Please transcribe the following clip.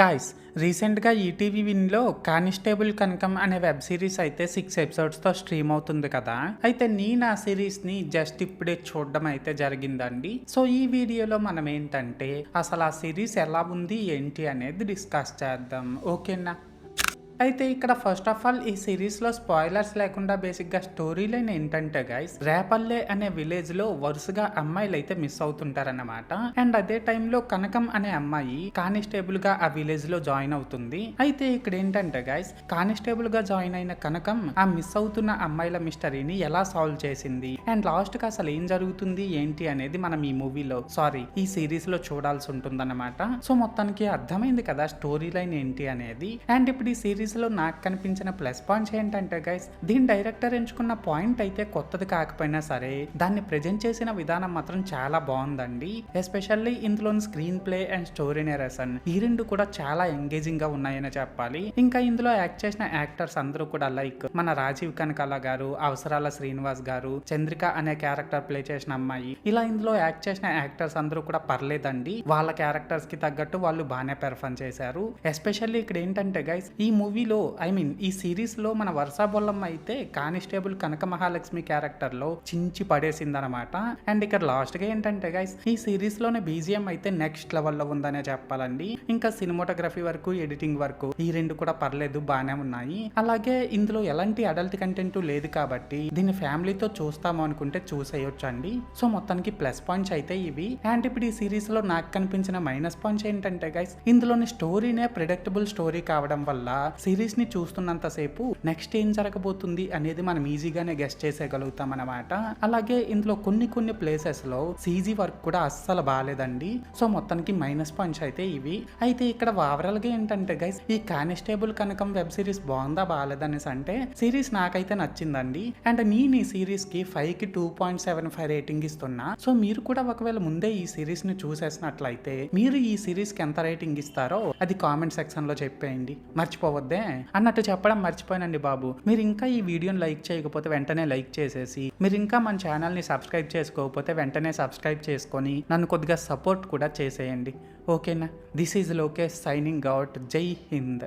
Guys, రీసెంట్గా ETV విన్లో constable కనకం అనే web series అయితే 6 ఎపిసోడ్స్తో స్ట్రీమ్ అవుతుంది కదా. అయితే నేను ఆ సిరీస్ని జస్ట్ ఇప్పుడే చూడడం అయితే జరిగిందండి. సో ఈ వీడియోలో మనం ఏంటంటే అసలు ఆ సిరీస్ ఎలా ఉంది ఏంటి అనేది డిస్కస్ చేద్దాం, ఓకేనా. అయితే ఇక్కడ ఫస్ట్ ఆఫ్ ఆల్ ఈ సిరీస్లో స్పాయిలర్స్ లేకుండా బేసిక్గా స్టోరీ లైన్ ఏంటంటే గైస్, రేపల్లె అనే విలేజ్లో వరుసగా అమ్మాయిలు అయితే మిస్ అవుతుంటారన్నమాట. అండ్ అదే టైంలో కనకం అనే అమ్మాయి కానిస్టేబుల్గా ఆ విలేజ్లో జాయిన్ అవుతుంది. అయితే ఇక్కడ ఏంటంటే గైస్, కానిస్టేబుల్గా జాయిన్ అయిన కనకం ఆ మిస్ అవుతున్న అమ్మాయిల మిస్టరీని ఎలా సాల్వ్ చేసింది అండ్ లాస్ట్కి అసలు ఏం జరుగుతుంది ఏంటి అనేది మనం ఈ మూవీలో ఈ సిరీస్లో చూడాల్సి ఉంటుందన్నమాట. సో మొత్తానికి అర్థమైంది కదా స్టోరీ లైన్ ఏంటి అనేది. అండ్ ఇప్పుడు ఈ సిరీస్ లో నాకు కనిపించిన ప్లస్ పాయింట్స్ ఏంటంటే గైస్, దీని డైరెక్టర్ ఎంచుకున్న పాయింట్ అయితే కొత్తది కాకపోయినా సరే దాన్ని ప్రెజెంట్ చేసిన విధానం మాత్రం చాలా బాగుందండి. ఎస్పెషల్లీ ఇందులోని screen play and story narration ఈ రెండు కూడా చాలా ఎంగేజింగ్ గా ఉన్నాయని చెప్పాలి. ఇంకా ఇందులో యాక్ట్ చేసిన యాక్టర్స్ అందరూ కూడా లైక్ మన రాజీవ్ కనకాల గారు, అవసరాల శ్రీనివాస్ గారు, చంద్రిక అనే క్యారెక్టర్ ప్లే చేసిన అమ్మాయి, ఇలా ఇందులో యాక్ట్ చేసిన యాక్టర్స్ అందరూ కూడా పర్లేదండి. వాళ్ళ క్యారెక్టర్స్ కి తగ్గట్టు వాళ్ళు బాగానే పెర్ఫార్మ్ చేశారు. ఎస్పెషల్లీ ఇక్కడ ఏంటంటే గైస్, ఈ మూవీలో ఈ సిరీస్ లో మన వర్షా బొల్లమ్మ అయితే కానిస్టేబుల్ కనక మహాలక్ష్మి క్యారెక్టర్ లో చించి పడేసింది అనమాట. అండ్ ఇక్కడ లాస్ట్ గా ఏంటంటే గైస్, ఈ సిరీస్ లోనే బీజిఎం అయితే నెక్స్ట్ లెవెల్లో ఉందనే చెప్పాలండి. ఇంకా సినిమాటోగ్రఫీ వరకు, ఎడిటింగ్ వరకు ఈ రెండు కూడా పర్లేదు, బాగానే ఉన్నాయి. అలాగే ఇందులో ఎలాంటి అడల్ట్ కంటెంట్ లేదు కాబట్టి దీన్ని ఫ్యామిలీతో చూస్తాము అనుకుంటే చూసేయొచ్చు అండి. సో మొత్తానికి ప్లస్ పాయింట్స్ అయితే ఇవి. అండ్ ఇప్పుడు ఈ సిరీస్ లో నాకు కనిపించిన మైనస్ పాయింట్స్ ఏంటంటే గైస్, ఇందులోని స్టోరీనే ప్రిడిక్టబుల్ స్టోరీ కావడం వల్ల సిరీస్ ని చూస్తున్నంత సేపు నెక్స్ట్ ఏం జరగబోతుంది అనేది మనం ఈజీగానే గెస్ట్ చేసేయగలుగుతాం అన్నమాట. అలాగే ఇందులో కొన్ని ప్లేసెస్ లో సీజీ వర్క్ కూడా అస్సలు బాగాలేదండి. సో మొత్తానికి మైనస్ పాయింట్స్ అయితే ఇవి. అయితే ఇక్కడ ఓవరాల్ గా ఏంటంటే గైస్, ఈ కానిస్టేబుల్ కనకం వెబ్ సిరీస్ బాగుందా బాగాలేదనేసి అంటే సిరీస్ నాకైతే నచ్చిందండి. అండ్ నేను ఈ సిరీస్ కి 5 కి 2.75 రేటింగ్ ఇస్తున్నా. సో మీరు కూడా ఒకవేళ ముందే ఈ సిరీస్ ని చూసేసినట్లయితే మీరు ఈ సిరీస్ కి ఎంత రేటింగ్ ఇస్తారో అది కామెంట్ సెక్షన్ లో చెప్పేయండి, మర్చిపోవద్దే. అన్నట్టు చెప్పడం మర్చిపోయానండి బాబు. మీరు ఇంకా ఈ వీడియోని లైక్ చేయకపోతే వెంటనే లైక్ చేసేసి, మీరు ఇంకా మన ఛానల్ని సబ్స్క్రైబ్ చేసుకోకపోతే వెంటనే సబ్స్క్రైబ్ చేసుకొని నన్ను కొద్దిగా సపోర్ట్ కూడా చేసేయండి, ఓకేనా. This is Lokesh signing out. జై హింద్.